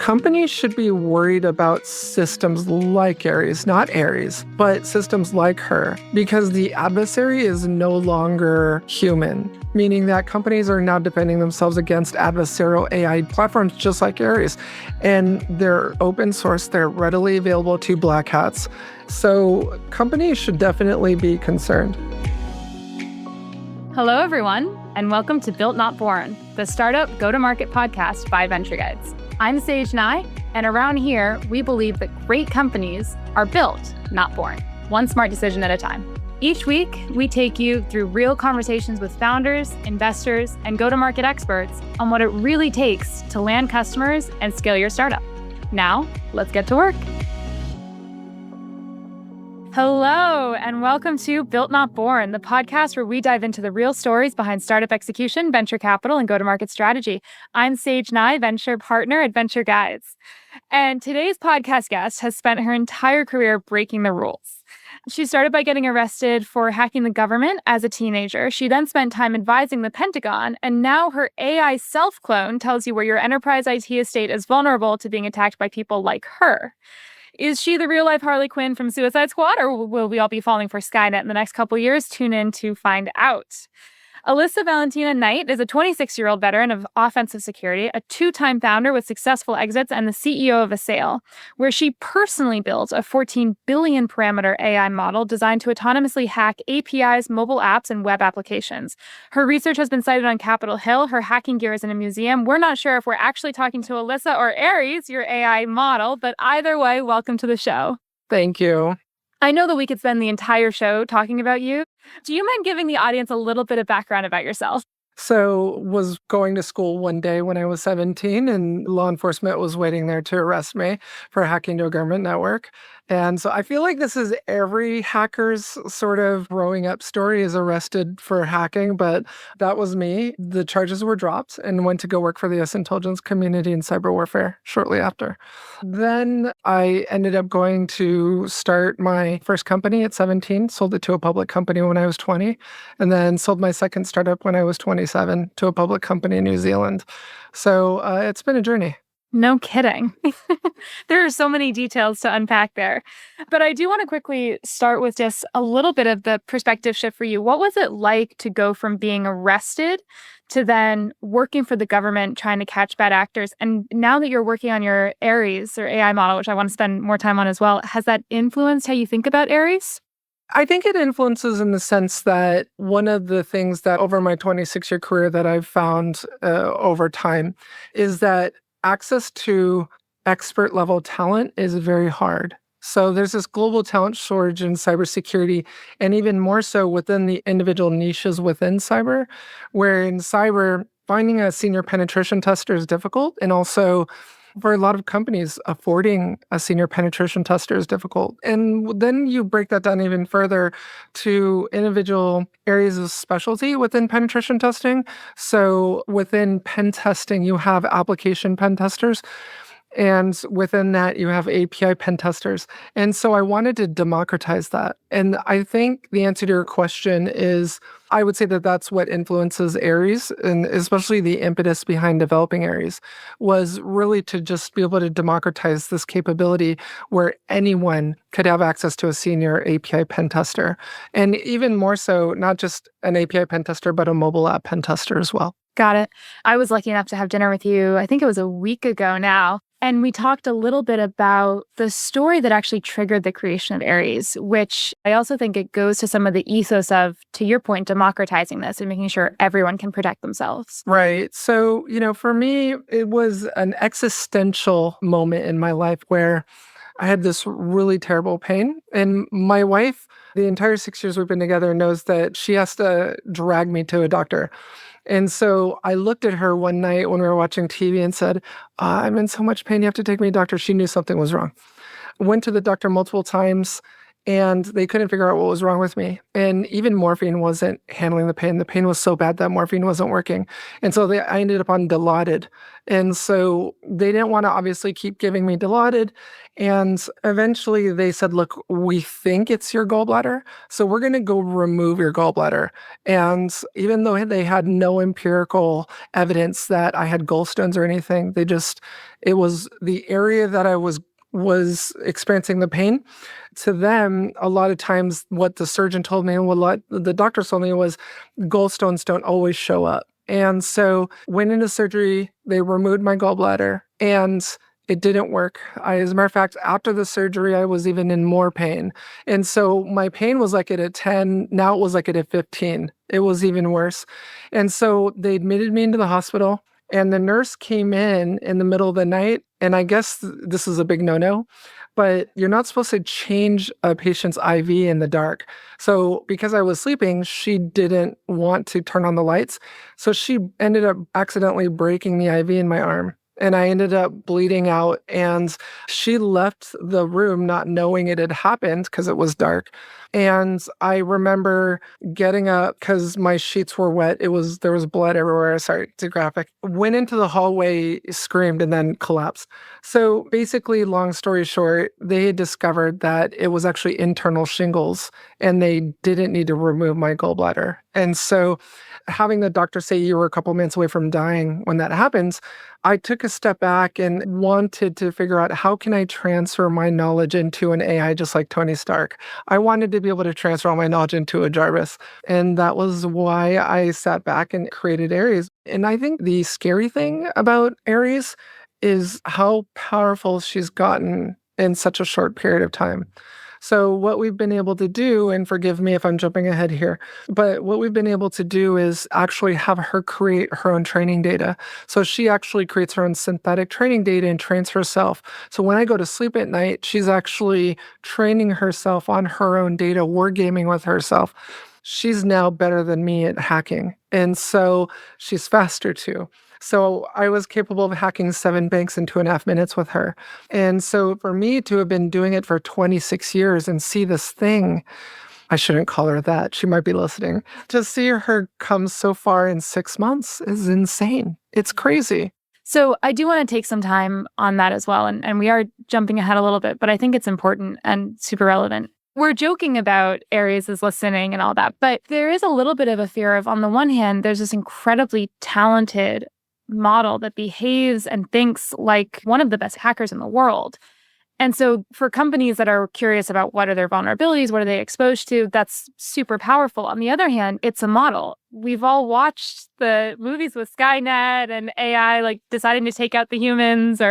Companies should be worried about systems like Ares, not Ares, but systems like her, because the adversary is no longer human, meaning that companies are now defending themselves against adversarial AI platforms just like Ares. And they're open source, they're readily available to black hats. So companies should definitely be concerned. Hello, everyone, and welcome to Built Not Born, the startup go-to-market podcast by Venture Guides. I'm Sage Nye, and around here, we believe that great companies are built, not born, one smart decision at a time. Each week, we take you through real conversations with founders, investors, and go-to-market experts on what it really takes to land customers and scale your startup. Now, let's get to work. Hello, and welcome to Built Not Born, the podcast where we dive into the real stories behind startup execution, venture capital, and go-to-market strategy. I'm Sage Nye, venture partner at Venture Guides. And today's podcast guest has spent her entire career breaking the rules. She started by getting arrested for hacking the government as a teenager. She then spent time advising the Pentagon, and now her AI self-clone tells you where your enterprise IT estate is vulnerable to being attacked by people like her. Is she the real-life Harley Quinn from Suicide Squad, or will we all be falling for Skynet in the next couple years? Tune in to find out. Alissa Knight is a 26-year-old veteran of offensive security, a two-time founder with successful exits, and the CEO of Assail, where she personally built a 14 billion parameter AI model designed to autonomously hack APIs, mobile apps, and web applications. Her research has been cited on Capitol Hill. Her hacking gear is in a museum. We're not sure if we're actually talking to Alissa or Ares, your AI model, but either way, welcome to the show. Thank you. I know that we could spend the entire show talking about you. Do you mind giving the audience a little bit of background about yourself? So was going to school one day when I was 17, and law enforcement was waiting there to arrest me for hacking to a government network. And so I feel like this is every hacker's sort of growing up story, is arrested for hacking, but that was me. The charges were dropped and went to go work for the U.S. intelligence community in cyber warfare shortly after. Then I ended up going to start my first company at 17, sold it to a public company when I was 20, and then sold my second startup when I was 27 to a public company in New Zealand. So it's been a journey. No kidding. There are so many details to unpack there. But I do want to quickly start with just a little bit of the perspective shift for you. What was it like to go from being arrested to then working for the government, trying to catch bad actors? And now that you're working on your Ares or AI model, which I want to spend more time on as well, has that influenced how you think about Ares? I think it influences in the sense that one of the things that over my 26-year career that I've found over time is that access to expert level talent is very hard. So there's this global talent shortage in cybersecurity, and even more so within the individual niches within cyber, where in cyber, finding a senior penetration tester is difficult, and also for a lot of companies, affording a senior penetration tester is difficult. And then you break that down even further to individual areas of specialty within penetration testing. So within pen testing, you have application pen testers. And within that, you have API pen testers. And so I wanted to democratize that. And I think the answer to your question is, I would say that that's what influences Ares, and especially the impetus behind developing Ares, was really to just be able to democratize this capability where anyone could have access to a senior API pen tester. And even more so, not just an API pen tester, but a mobile app pen tester as well. Got it. I was lucky enough to have dinner with you, I think it was a week ago now. And we talked a little bit about the story that actually triggered the creation of Ares, which I also think it goes to some of the ethos of, to your point, democratizing this and making sure everyone can protect themselves. Right. So, for me, it was an existential moment in my life where I had this really terrible pain. And my wife, the entire 6 years we've been together, knows that she has to drag me to a doctor. And so I looked at her one night when we were watching TV and said, I'm in so much pain, you have to take me to the doctor. She knew something was wrong. Went to the doctor multiple times, and they couldn't figure out what was wrong with me. And even morphine wasn't handling the pain. The pain was so bad that morphine wasn't working. And so I ended up on Dilaudid. And so they didn't want to obviously keep giving me Dilaudid. And eventually they said, look, we think it's your gallbladder, so we're going to go remove your gallbladder. And even though they had no empirical evidence that I had gallstones or anything, it was the area that I was experiencing the pain. To them, a lot of times what the surgeon told me and what the doctor told me was gallstones don't always show up. And so went into surgery, they removed my gallbladder, and it didn't work. As a matter of fact, after the surgery, I was even in more pain. And so my pain was like at a 10. Now it was like at a 15. It was even worse. And so they admitted me into the hospital. And the nurse came in the middle of the night. And I guess this is a big no-no, but you're not supposed to change a patient's IV in the dark. So because I was sleeping, she didn't want to turn on the lights. So she ended up accidentally breaking the IV in my arm. And I ended up bleeding out, and she left the room not knowing it had happened because it was dark. And I remember getting up because my sheets were wet. There was blood everywhere. Sorry, too graphic. Went into the hallway, screamed, and then collapsed. So basically, long story short, they had discovered that it was actually internal shingles, and they didn't need to remove my gallbladder. And so having the doctor say you were a couple minutes away from dying when that happens, I took a step back and wanted to figure out how can I transfer my knowledge into an AI just like Tony Stark. I wanted to be able to transfer all my knowledge into a Jarvis. And that was why I sat back and created Aries. And I think the scary thing about Aries is how powerful she's gotten in such a short period of time. So what we've been able to do, and forgive me if I'm jumping ahead here, but what we've been able to do is actually have her create her own training data. So she actually creates her own synthetic training data and trains herself. So when I go to sleep at night, she's actually training herself on her own data, wargaming with herself. She's now better than me at hacking. And so she's faster too. So I was capable of hacking 7 banks in 2.5 minutes with her. And so for me to have been doing it for 26 years and see this thing, I shouldn't call her that. She might be listening. To see her come so far in 6 months is insane. It's crazy. So I do want to take some time on that as well. And we are jumping ahead a little bit, but I think it's important and super relevant. We're joking about Aries is listening and all that, but there is a little bit of a fear of, on the one hand, there's this incredibly talented model that behaves and thinks like one of the best hackers in the world. And so for companies that are curious about what are their vulnerabilities, what are they exposed to, that's super powerful. On the other hand, it's a model. We've all watched the movies with Skynet and AI like deciding to take out the humans.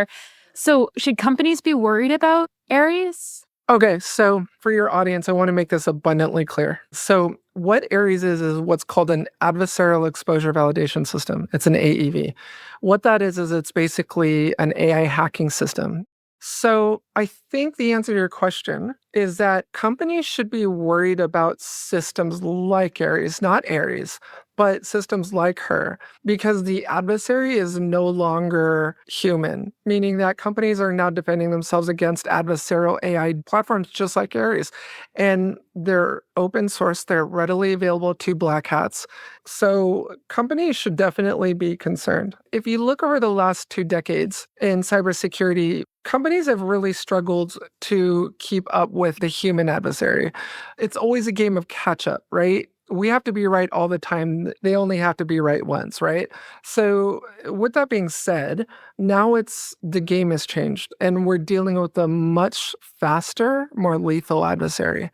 So should companies be worried about Aries? Okay, so for your audience, I want to make this abundantly clear. So what Aries is what's called an adversarial exposure validation system. It's an AEV. What that is it's basically an AI hacking system. So I think the answer to your question is that companies should be worried about systems like Aries, not Aries, but systems like her, because the adversary is no longer human, meaning that companies are now defending themselves against adversarial AI platforms just like Aries. And they're open source, they're readily available to black hats. So companies should definitely be concerned. If you look over the last 2 decades in cybersecurity, companies have really struggled to keep up with the human adversary. It's always a game of catch up, right? We have to be right all the time. They only have to be right once, right? So with that being said, now the game has changed and we're dealing with a much faster, more lethal adversary.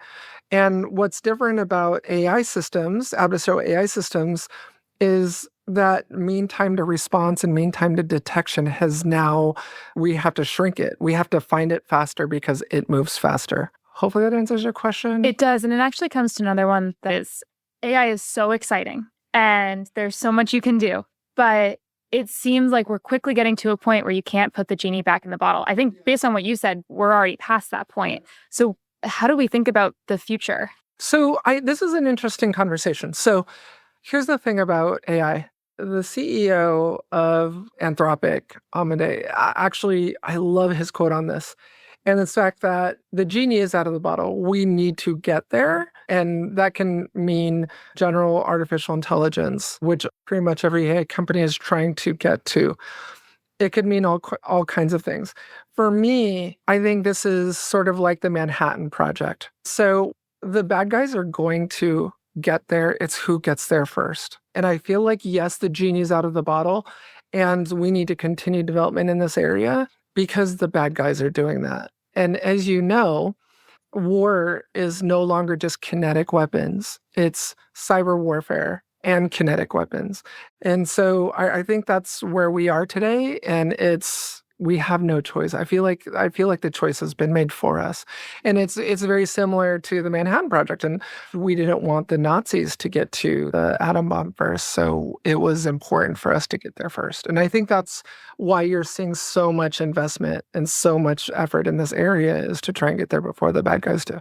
And what's different about AI systems, adversarial AI systems, is that mean time to response and mean time to detection we have to shrink it. We have to find it faster because it moves faster. Hopefully that answers your question. It does. And it actually comes to another one that is AI is so exciting and there's so much you can do, but it seems like we're quickly getting to a point where you can't put the genie back in the bottle. I think based on what you said, we're already past that point. So how do we think about the future? So this is an interesting conversation. So here's the thing about AI. The CEO of Anthropic, Amade, actually, I love his quote on this. And the fact that the genie is out of the bottle, we need to get there. And that can mean general artificial intelligence, which pretty much every AI company is trying to get to. It could mean all kinds of things. For me, I think this is sort of like the Manhattan Project. So the bad guys are going to get there. It's who gets there first. And I feel like, yes, the genie's out of the bottle, and we need to continue development in this area because the bad guys are doing that. And as you know, war is no longer just kinetic weapons. It's cyber warfare and kinetic weapons. And so I think that's where we are today. And we have no choice. I feel like the choice has been made for us. And it's very similar to the Manhattan Project. And we didn't want the Nazis to get to the atom bomb first. So it was important for us to get there first. And I think that's why you're seeing so much investment and so much effort in this area, is to try and get there before the bad guys do.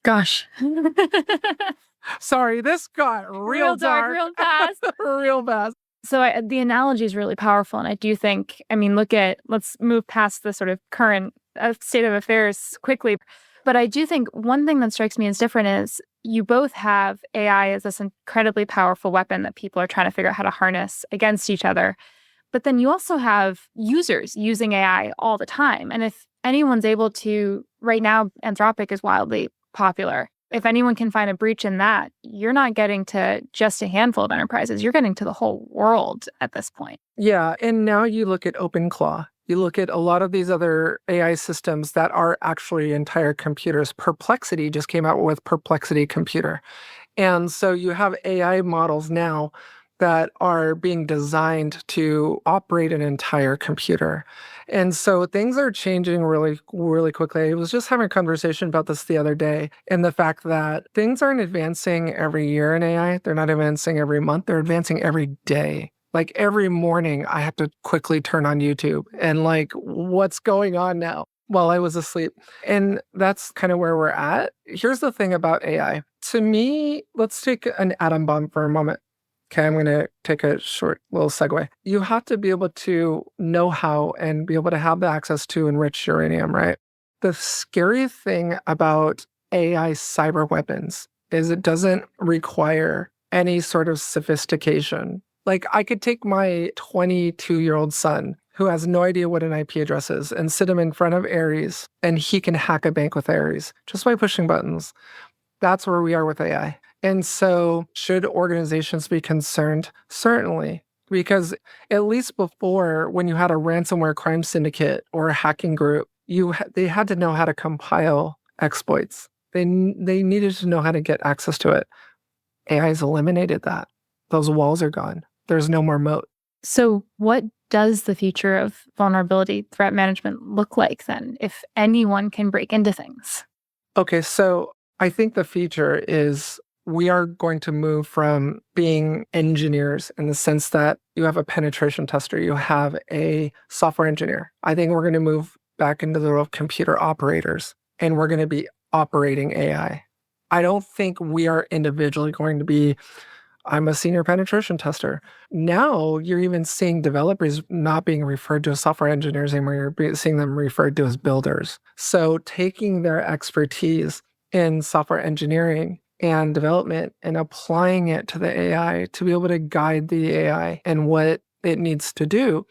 Gosh. Sorry, this got real dark, real fast. real fast. So the analogy is really powerful. And I do think, let's move past the sort of current state of affairs quickly. But I do think one thing that strikes me as different is you both have AI as this incredibly powerful weapon that people are trying to figure out how to harness against each other. But then you also have users using AI all the time. And if anyone's able to, right now, Anthropic is wildly popular. If anyone can find a breach in that, you're not getting to just a handful of enterprises. You're getting to the whole world at this point. Yeah. And now you look at OpenClaw. You look at a lot of these other AI systems that are actually entire computers. Perplexity just came out with Perplexity Computer. And so you have AI models now that are being designed to operate an entire computer. And so things are changing really, really quickly. I was just having a conversation about this the other day, and the fact that things aren't advancing every year in AI. They're not advancing every month. They're advancing every day. Like every morning, I have to quickly turn on YouTube and what's going on now while I was asleep. And that's kind of where we're at. Here's the thing about AI. To me, let's take an atom bomb for a moment. Okay, I'm going to take a short little segue. You have to be able to know how and be able to have the access to enriched uranium, right? The scary thing about AI cyber weapons is it doesn't require any sort of sophistication. Like, I could take my 22-year-old son who has no idea what an IP address is and sit him in front of Ares, and he can hack a bank with Ares just by pushing buttons. That's where we are with AI. And so should organizations be concerned? Certainly, because at least before, when you had a ransomware crime syndicate or a hacking group, they had to know how to compile exploits. They needed to know how to get access to it. AI has eliminated that. Those walls are gone. There's no more moat. So what does the future of vulnerability threat management look like then, if anyone can break into things? Okay, so I think the future is we are going to move from being engineers in the sense that you have a penetration tester, you have a software engineer. I think we're going to move back into the role of computer operators, and we're going to be operating AI. I don't think we are individually going to be, I'm a senior penetration tester. Now you're even seeing developers not being referred to as software engineers anymore. You're seeing them referred to as builders. So taking their expertise in software engineering and development and applying it to the AI to be able to guide the AI and what it needs to do,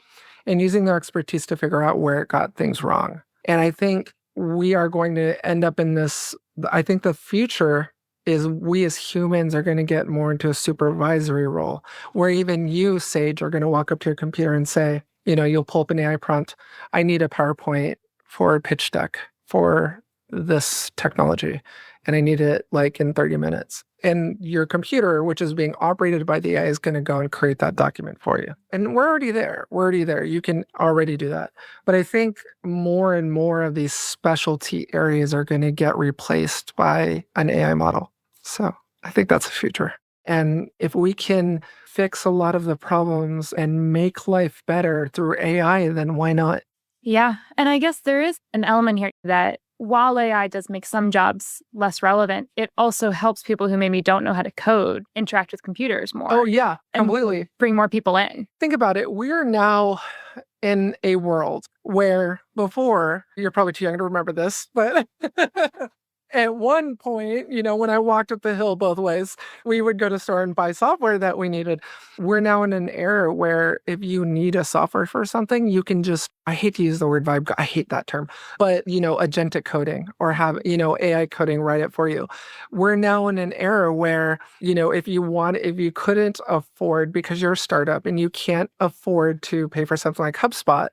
and using their expertise to figure out where it got things wrong. And I think we are going to end up in this. I think the future is we as humans are going to get more into a supervisory role, where even you, Sage, are going to walk up to your computer and say, you'll pull up an AI prompt. I need a PowerPoint for a pitch deck for this technology, and I need it in 30 minutes. And your computer, which is being operated by the AI, is going to go and create that document for you. And we're already there. You can already do that. But I think more and more of these specialty areas are going to get replaced by an AI model. So I think that's the future. And if we can fix a lot of the problems and make life better through AI, then why not? Yeah. And I guess there is an element here that while AI does make some jobs less relevant, it also helps people who maybe don't know how to code interact with computers more. Oh, yeah, completely. Bring more people in. Think about it. We're now in a world where before, you're probably too young to remember this, but at one point, when I walked up the hill both ways, we would go to store and buy software that we needed. We're now in an era where if you need a software for something, you can just, I hate to use the word vibe, I hate that term, but, agentic coding or have, AI coding write it for you. We're now in an era where, if you couldn't afford, because you're a startup and you can't afford to pay for something like HubSpot,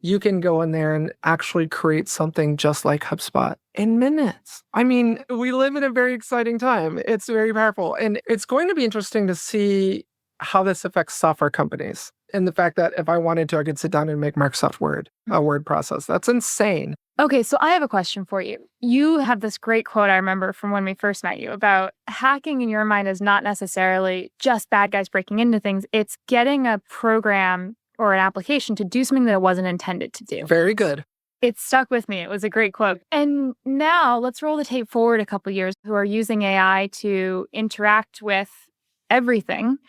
you can go in there and actually create something just like HubSpot in minutes. I mean, we live in a very exciting time. It's very powerful. And it's going to be interesting to see how this affects software companies. And the fact that if I wanted to, I could sit down and make Microsoft Word, a word process. That's insane. Okay, so I have a question for you. You have this great quote I remember from when we first met you about hacking in your mind is not necessarily just bad guys breaking into things. It's getting a program or an application to do something that it wasn't intended to do. Very good. It stuck with me. It was a great quote. And now let's roll the tape forward a couple of years who are using AI to interact with everything,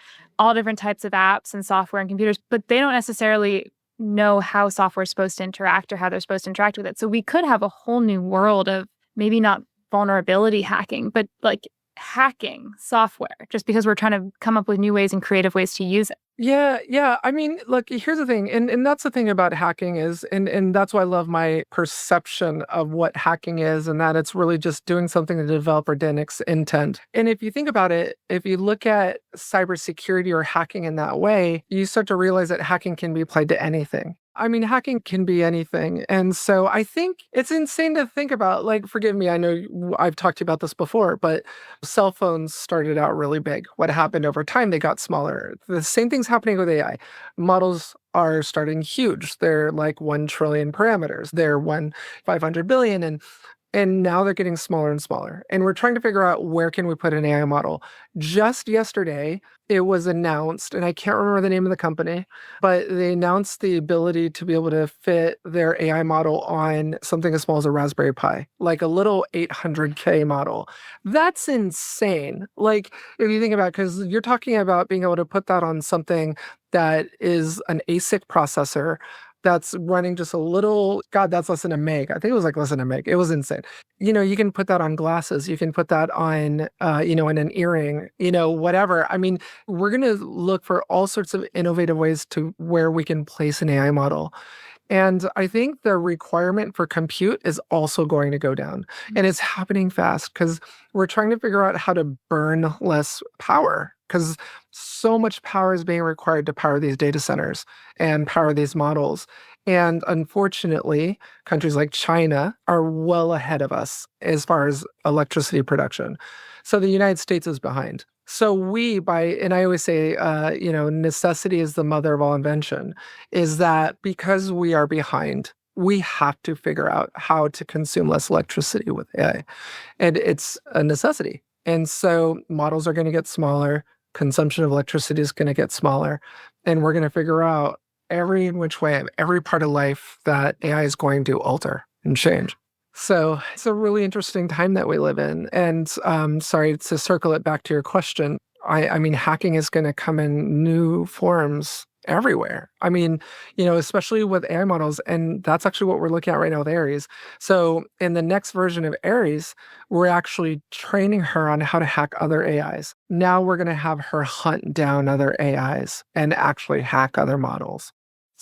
all different types of apps and software and computers, but they don't necessarily know how software is supposed to interact or how they're supposed to interact with it. So we could have a whole new world of maybe not vulnerability hacking, but like hacking software just because we're trying to come up with new ways and creative ways to use it. Yeah. I mean, look, here's the thing. And that's the thing about hacking is, and that's why I love my perception of what hacking is, and that it's really just doing something the developer didn't intend. And if you think about it, if you look at cybersecurity or hacking in that way, you start to realize that hacking can be applied to anything. I mean, hacking can be anything. And so I think it's insane to think about, like, forgive me, I know I've talked to you about this before, but cell phones started out really big. What happened over time? They got smaller. The same thing's happening with AI. Models are starting huge. They're like 1 trillion parameters. They're 500 billion. And now they're getting smaller and smaller. And we're trying to figure out where can we put an AI model. Just yesterday, it was announced, and I can't remember the name of the company, but they announced the ability to be able to fit their AI model on something as small as a Raspberry Pi, like a little 800K model. That's insane. Like, if you think about it, because you're talking about being able to put that on something that is an ASIC processor that's running just a little, God, that's less than a meg. I think it was like less than a meg. It was insane. You can put that on glasses. You can put that on, in an earring, whatever. I mean, we're going to look for all sorts of innovative ways to where we can place an AI model. And I think the requirement for compute is also going to go down. And it's happening fast because we're trying to figure out how to burn less power, because so much power is being required to power these data centers and power these models. And unfortunately, countries like China are well ahead of us as far as electricity production. So the United States is behind. So and I always say, necessity is the mother of all invention, is that because we are behind, we have to figure out how to consume less electricity with AI. And it's a necessity. And so models are going to get smaller. Consumption of electricity is going to get smaller. And we're going to figure out every which way, every part of life that AI is going to alter and change. So it's a really interesting time that we live in. And sorry, to circle it back to your question, I mean, hacking is going to come in new forms everywhere. I mean, especially with AI models, and that's actually what we're looking at right now with Aries. So in the next version of Aries, we're actually training her on how to hack other AIs. Now we're going to have her hunt down other AIs and actually hack other models.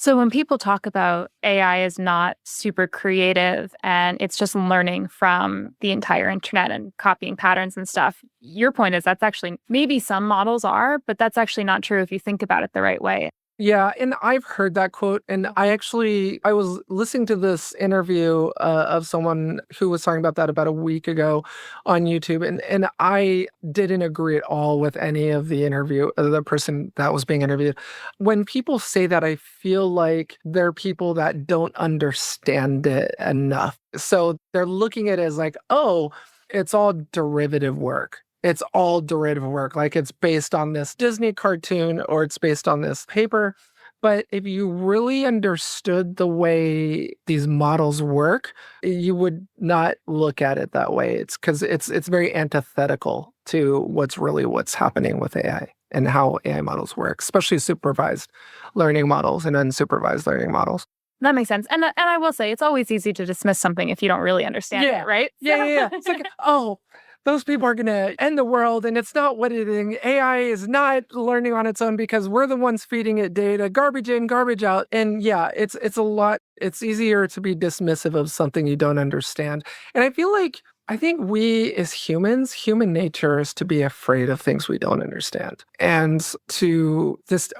So when people talk about AI is not super creative and it's just learning from the entire internet and copying patterns and stuff, your point is that's actually, maybe some models are, but that's actually not true if you think about it the right way. Yeah, and I've heard that quote, and I was listening to this interview of someone who was talking about that about a week ago on YouTube, and I didn't agree at all with any of the person that was being interviewed. When people say that, I feel like they're people that don't understand it enough. So they're looking at it as like, oh, it's all derivative work. It's all derivative work. Like it's based on this Disney cartoon or it's based on this paper. But if you really understood the way these models work, you would not look at it that way. It's because it's very antithetical to what's happening with AI. and how AI models work, especially supervised learning models and unsupervised learning models. That makes sense. And I will say, it's always easy to dismiss something if you don't really understand it, right? Yeah. It's like, oh, those people are going to end the world, and it's not what it is. AI is not learning on its own because we're the ones feeding it data, garbage in, garbage out. And yeah, it's a lot. It's easier to be dismissive of something you don't understand. And I think we as humans, human nature is to be afraid of things we don't understand. And to just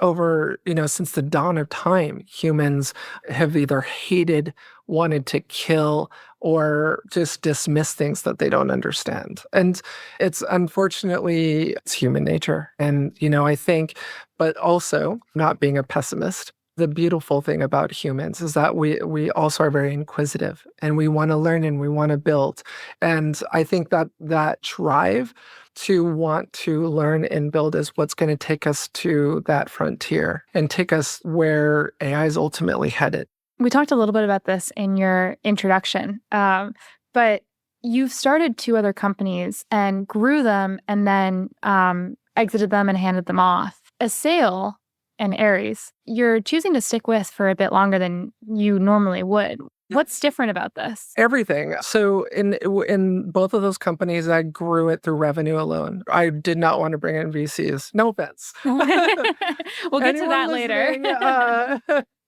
since the dawn of time, humans have either hated, wanted to kill, or just dismiss things that they don't understand. And it's unfortunately, it's human nature. And, I think, but also not being a pessimist, the beautiful thing about humans is that we also are very inquisitive, and we want to learn and we want to build. And I think that drive to want to learn and build is what's going to take us to that frontier and take us where AI is ultimately headed. We talked a little bit about this in your introduction, but you've started 2 other companies and grew them and then exited them and handed them off. Assail and Ares, you're choosing to stick with for a bit longer than you normally would. What's different about this? Everything. So in both of those companies, I grew it through revenue alone. I did not want to bring in VCs. No offense. We'll get to that later.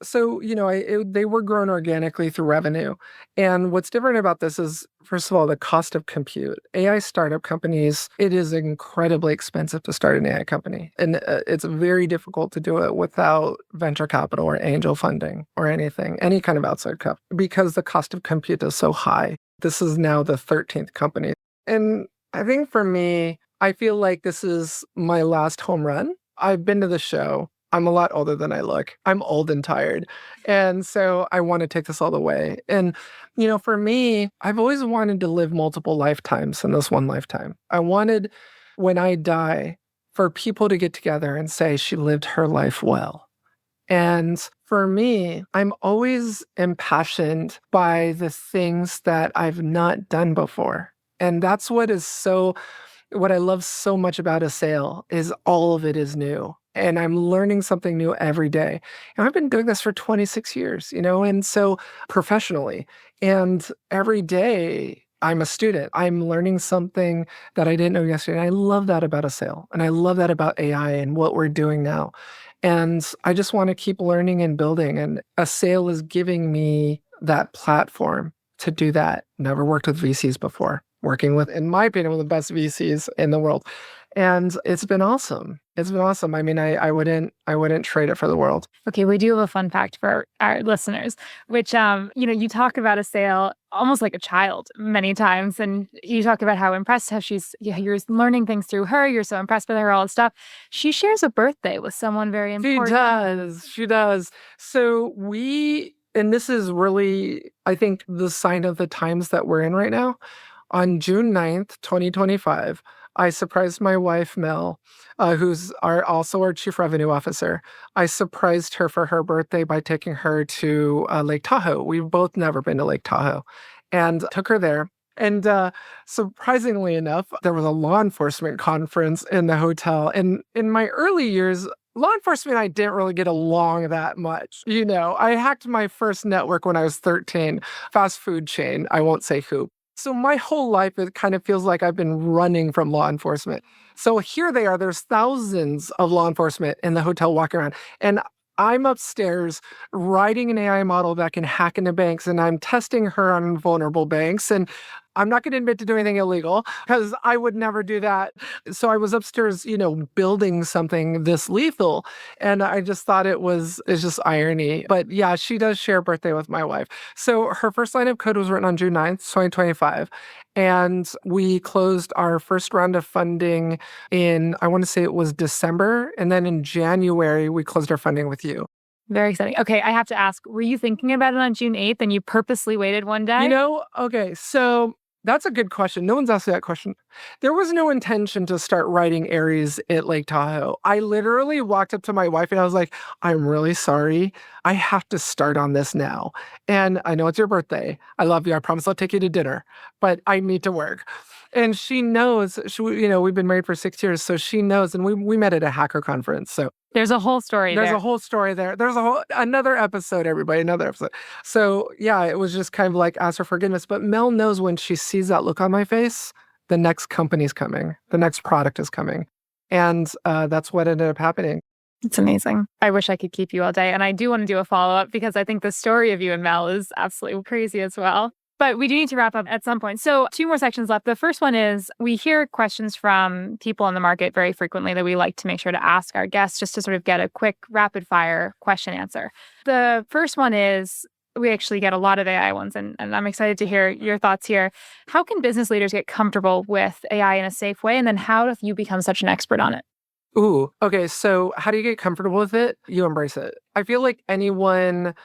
So, they were grown organically through revenue. And what's different about this is, first of all, the cost of compute. AI startup companies, it is incredibly expensive to start an AI company. And it's very difficult to do it without venture capital or angel funding or anything, any kind of outside capital, because the cost of compute is so high. This is now the 13th company. And I think for me, I feel like this is my last home run. I've been to the show. I'm a lot older than I look. I'm old and tired. And so I want to take this all the way. And, for me, I've always wanted to live multiple lifetimes in this one lifetime. I wanted, when I die, for people to get together and say she lived her life well. And for me, I'm always impassioned by the things that I've not done before. And that's what I love so much about Assail is all of it is new. And I'm learning something new every day. And I've been doing this for 26 years, and so professionally. And every day I'm a student. I'm learning something that I didn't know yesterday. And I love that about Assail. And I love that about AI and what we're doing now. And I just want to keep learning and building. And Assail is giving me that platform to do that. Never worked with VCs before. Working with, in my opinion, one of the best VCs in the world. And it's been awesome. I mean, I wouldn't trade it for the world. Okay, we do have a fun fact for our listeners, which, you talk about Assail almost like a child many times. And you talk about how impressed, how you're learning things through her. You're so impressed with her, all this stuff. She shares a birthday with someone very important. She does. So and this is really, I think, the sign of the times that we're in right now. On June 9th, 2025, I surprised my wife, Mel, who's also our chief revenue officer. I surprised her for her birthday by taking her to Lake Tahoe. We've both never been to Lake Tahoe, and took her there. And surprisingly enough, there was a law enforcement conference in the hotel. And in my early years, law enforcement and I didn't really get along that much. I hacked my first network when I was 13, fast food chain. I won't say who. So my whole life, it kind of feels like I've been running from law enforcement. So here they are. There's thousands of law enforcement in the hotel walking around. And I'm upstairs writing an AI model that can hack into banks, and I'm testing her on vulnerable banks. And I'm not going to admit to do anything illegal because I would never do that. So I was upstairs, building something this lethal. And I just thought it's just irony. But yeah, she does share a birthday with my wife. So her first line of code was written on June 9th, 2025. And we closed our first round of funding in, I want to say it was December. And then in January, we closed our funding with you. Very exciting. Okay, I have to ask, were you thinking about it on June 8th and you purposely waited one day? Okay, so that's a good question. No one's asked that question. There was no intention to start writing Ares at Lake Tahoe. I literally walked up to my wife and I was like, I'm really sorry. I have to start on this now. And I know it's your birthday. I love you. I promise I'll take you to dinner, but I need to work. And she knows, we've been married for 6 years, so she knows. And we met at a hacker conference. So there's a whole story there's there. a whole story there. There's another episode, everybody, another episode. So yeah, it was just kind of like ask for forgiveness. But Mel knows when she sees that look on my face, the next company's coming, the next product is coming. And that's what ended up happening. It's amazing. I wish I could keep you all day. And I do want to do a follow-up because I think the story of you and Mel is absolutely crazy as well. But we do need to wrap up at some point. So 2 more sections left. The first one is we hear questions from people in the market very frequently that we like to make sure to ask our guests just to sort of get a quick rapid fire question answer. The first one is, we actually get a lot of AI ones, and I'm excited to hear your thoughts here. How can business leaders get comfortable with AI in a safe way? And then how do you become such an expert on it? Ooh, okay. So how do you get comfortable with it? You embrace it. I feel like anyone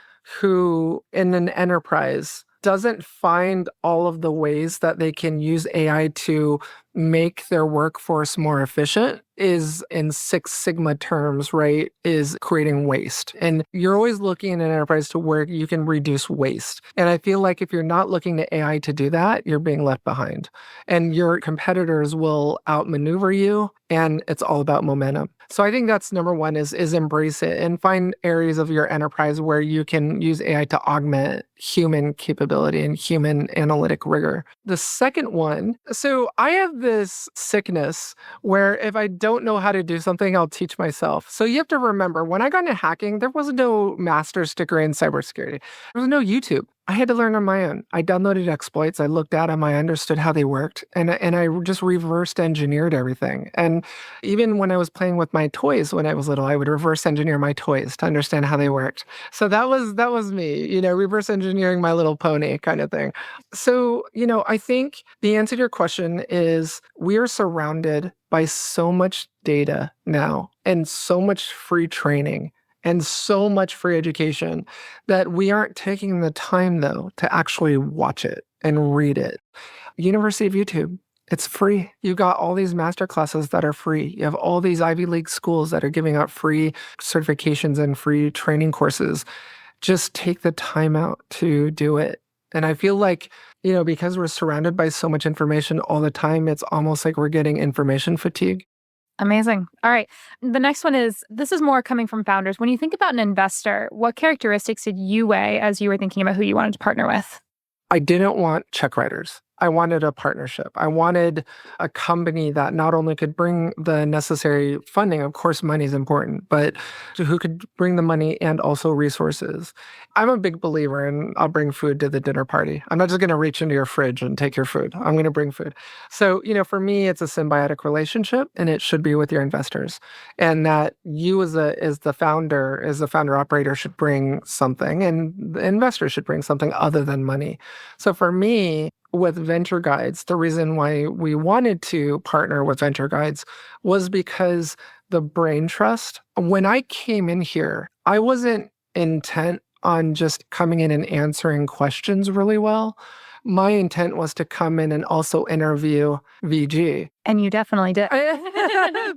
who in an enterprise doesn't find all of the ways that they can use AI to make their workforce more efficient is, in Six Sigma terms, right, is creating waste. And you're always looking in an enterprise to where you can reduce waste. And I feel like if you're not looking to AI to do that, you're being left behind. And your competitors will outmaneuver you, and it's all about momentum. So I think that's number one is embrace it and find areas of your enterprise where you can use AI to augment human capability and human analytic rigor. The second one, so I have this sickness where if I don't know how to do something, I'll teach myself. So you have to remember, when I got into hacking, there was no master's degree in cybersecurity. There was no YouTube. I had to learn on my own. I downloaded exploits. I looked at them. I understood how they worked. And I just reversed engineered everything. And even when I was playing with my toys when I was little, I would reverse engineer my toys to understand how they worked. So that was me, reverse engineering My Little Pony kind of thing. So, I think the answer to your question is we are surrounded by so much data now and so much free training and so much free education that we aren't taking the time, though, to actually watch it and read it. University of YouTube, it's free. You've got all these master classes that are free. You have all these Ivy League schools that are giving out free certifications and free training courses. Just take the time out to do it. And I feel like, because we're surrounded by so much information all the time, it's almost like we're getting information fatigue. Amazing. All right. The next one is, this is more coming from founders. When you think about an investor, what characteristics did you weigh as you were thinking about who you wanted to partner with? I didn't want check writers. I wanted a partnership. I wanted a company that not only could bring the necessary funding, of course, money is important, but who could bring the money and also resources. I'm a big believer in I'll bring food to the dinner party. I'm not just going to reach into your fridge and take your food. I'm going to bring food. So, for me, it's a symbiotic relationship, and it should be with your investors. And that you as the founder operator should bring something, and the investors should bring something other than money. So for me, with Venture Guides, the reason why we wanted to partner with Venture Guides was because the brain trust. When I came in here, I wasn't intent on just coming in and answering questions really well. My intent was to come in and also interview VG. And you definitely did.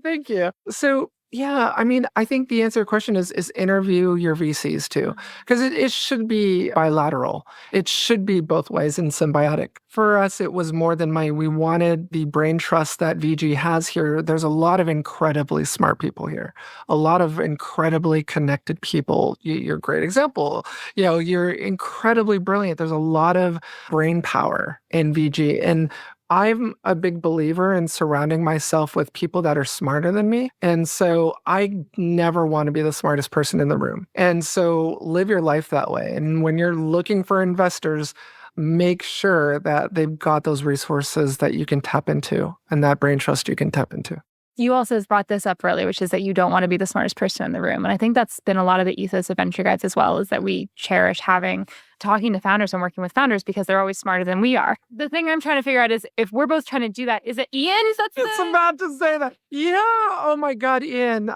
Thank you. So yeah, I think the answer to your question is interview your VCs too, because it should be bilateral. It should be both ways and symbiotic. For us, it was more than money. We wanted the brain trust that VG has here. There's a lot of incredibly smart people here, a lot of incredibly connected people. You're a great example. You're incredibly brilliant. There's a lot of brain power in VG. And I'm a big believer in surrounding myself with people that are smarter than me. And so I never want to be the smartest person in the room. And so live your life that way. And when you're looking for investors, make sure that they've got those resources that you can tap into and that brain trust you can tap into. You also brought this up earlier, which is that you don't want to be the smartest person in the room. And I think that's been a lot of the ethos of Venture Guides as well, is that we cherish talking to founders and working with founders because they're always smarter than we are. The thing I'm trying to figure out is if we're both trying to do that, is it Ian? It's about to say that. Yeah. Oh my God, Ian.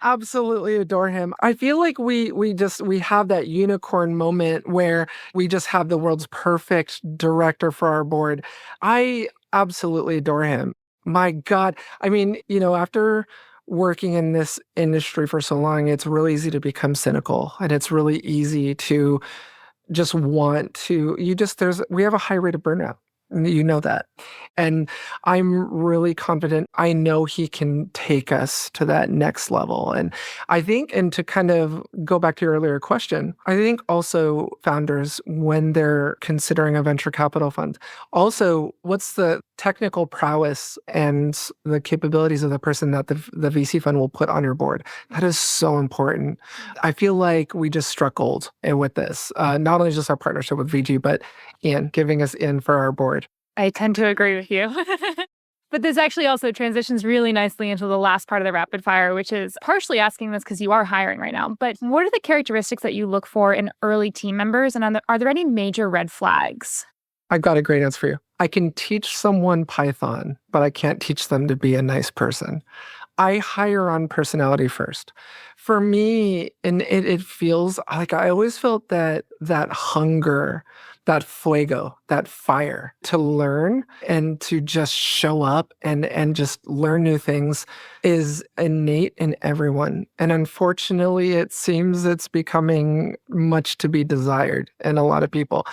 Absolutely adore him. I feel like we have that unicorn moment where we just have the world's perfect director for our board. I absolutely adore him. My God. After working in this industry for so long, it's really easy to become cynical, and it's really easy to just want to, we have a high rate of burnout. You know that. And I'm really confident. I know he can take us to that next level. And I think, and to kind of go back to your earlier question, I think also founders, when they're considering a venture capital fund, also what's the technical prowess and the capabilities of the person that the VC fund will put on your board? That is so important. I feel like we just struck gold with this, not only just our partnership with VG, but Ian giving us in for our board. I tend to agree with you. But this actually also transitions really nicely into the last part of the rapid fire, which is partially asking this because you are hiring right now. But what are the characteristics that you look for in early team members? And are there any major red flags? I've got a great answer for you. I can teach someone Python, but I can't teach them to be a nice person. I hire on personality first. For me, and it feels like I always felt that hunger, that fuego, that fire to learn and to just show up and just learn new things is innate in everyone. And unfortunately, it seems it's becoming much to be desired in a lot of people.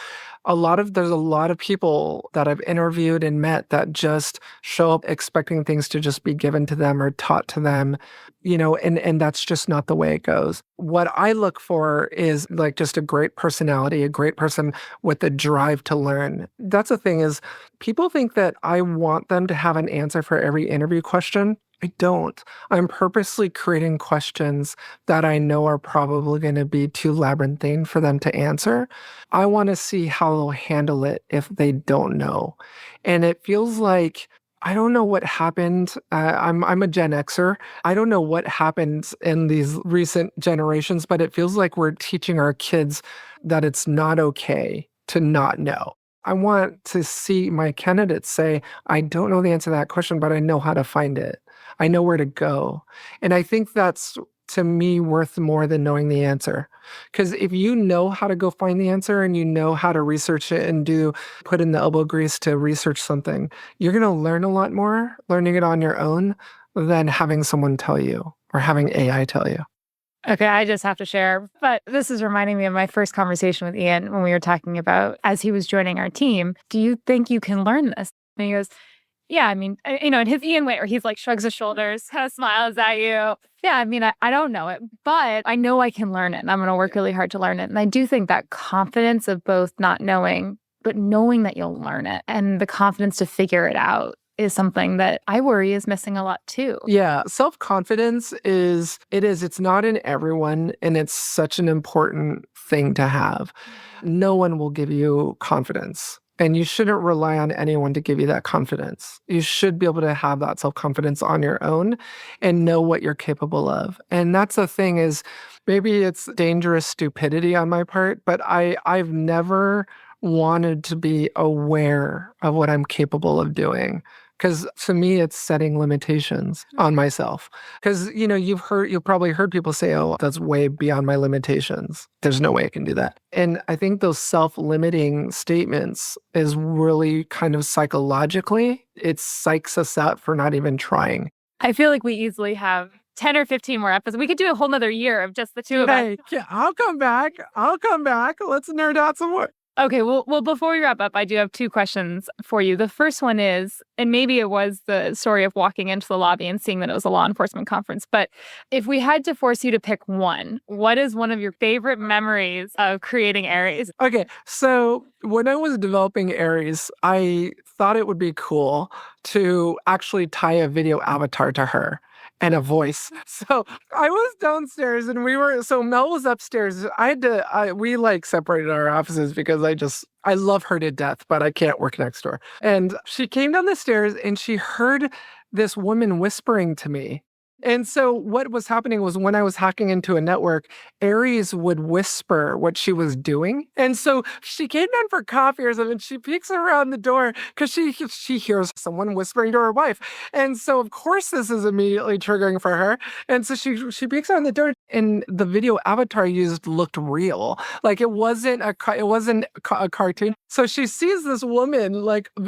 There's a lot of people that I've interviewed and met that just show up expecting things to just be given to them or taught to them, and that's just not the way it goes. What I look for is like just a great personality, a great person with the drive to learn. That's the thing is people think that I want them to have an answer for every interview question. I don't. I'm purposely creating questions that I know are probably going to be too labyrinthine for them to answer. I want to see how they'll handle it if they don't know. And it feels like I don't know what happened. I'm a Gen Xer. I don't know what happened in these recent generations, but it feels like we're teaching our kids that it's not okay to not know. I want to see my candidates say, I don't know the answer to that question, but I know how to find it. I know where to go. And I think that's, to me, worth more than knowing the answer. Because if you know how to go find the answer and you know how to research it and put in the elbow grease to research something, you're going to learn a lot more learning it on your own than having someone tell you or having AI tell you. Okay, I just have to share, but this is reminding me of my first conversation with Ian when we were talking about as he was joining our team, do you think you can learn this? And he goes, yeah, I mean, in his Ian way, where he's like shrugs his shoulders, kind of smiles at you. Yeah, I mean, I don't know it, but I know I can learn it and I'm going to work really hard to learn it. And I do think that confidence of both not knowing, but knowing that you'll learn it and the confidence to figure it out is something that I worry is missing a lot too. Yeah, self-confidence it's not in everyone, and it's such an important thing to have. No one will give you confidence, and you shouldn't rely on anyone to give you that confidence. You should be able to have that self-confidence on your own and know what you're capable of. And that's the thing is, maybe it's dangerous stupidity on my part, but I've never wanted to be aware of what I'm capable of doing. Because to me, it's setting limitations on myself. Because, you've probably heard people say, oh, that's way beyond my limitations. There's no way I can do that. And I think those self-limiting statements is really kind of psychologically, it psychs us out for not even trying. I feel like we easily have 10 or 15 more episodes. We could do a whole nother year of just the two of us. Yeah, I'll come back. Let's nerd out some more. Okay, well, before we wrap up, I do have two questions for you. The first one is, and maybe it was the story of walking into the lobby and seeing that it was a law enforcement conference, but if we had to force you to pick one, what is one of your favorite memories of creating Aries? Okay, so when I was developing Aries, I thought it would be cool to actually tie a video avatar to her and a voice. So I was downstairs and Mel was upstairs. We separated our offices because I love her to death, but I can't work next door. And she came down the stairs and she heard this woman whispering to me. And so what was happening was when I was hacking into a network, Aries would whisper what she was doing. And so she came down for coffee or something. She peeks around the door because she hears someone whispering to her wife. And so, of course, this is immediately triggering for her. And so she peeks around the door and the video avatar used looked real. Like it wasn't a cartoon. So she sees this woman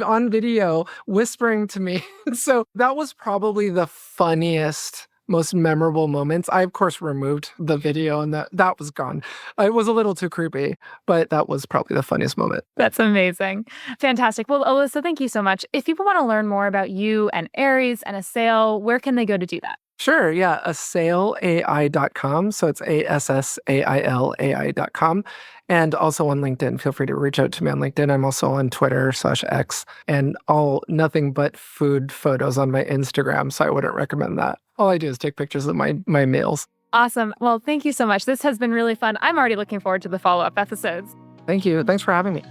on video whispering to me. So that was probably the funniest most memorable moments. I, of course, removed the video and that was gone. It was a little too creepy, but that was probably the funniest moment. That's amazing. Fantastic. Well, Alissa, thank you so much. If people want to learn more about you and Ares and Assail, where can they go to do that? Sure. Yeah. AssaiLAI.com. So it's ASSAILAI.com. And also on LinkedIn. Feel free to reach out to me on LinkedIn. I'm also on Twitter/X and nothing but food photos on my Instagram. So I wouldn't recommend that. All I do is take pictures of my meals. Awesome. Well, thank you so much. This has been really fun. I'm already looking forward to the follow-up episodes. Thank you. Thanks for having me.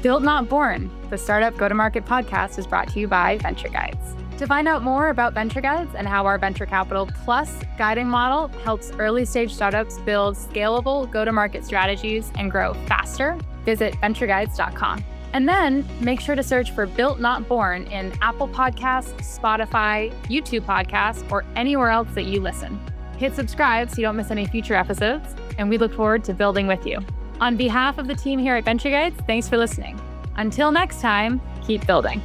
Built Not Born, the Startup Go-to-Market podcast, is brought to you by Venture Guides. To find out more about Venture Guides and how our Venture Capital Plus guiding model helps early-stage startups build scalable go-to-market strategies and grow faster, visit ventureguides.com. And then make sure to search for Built Not Born in Apple Podcasts, Spotify, YouTube Podcasts, or anywhere else that you listen. Hit subscribe so you don't miss any future episodes, and we look forward to building with you. On behalf of the team here at Venture Guides, thanks for listening. Until next time, keep building.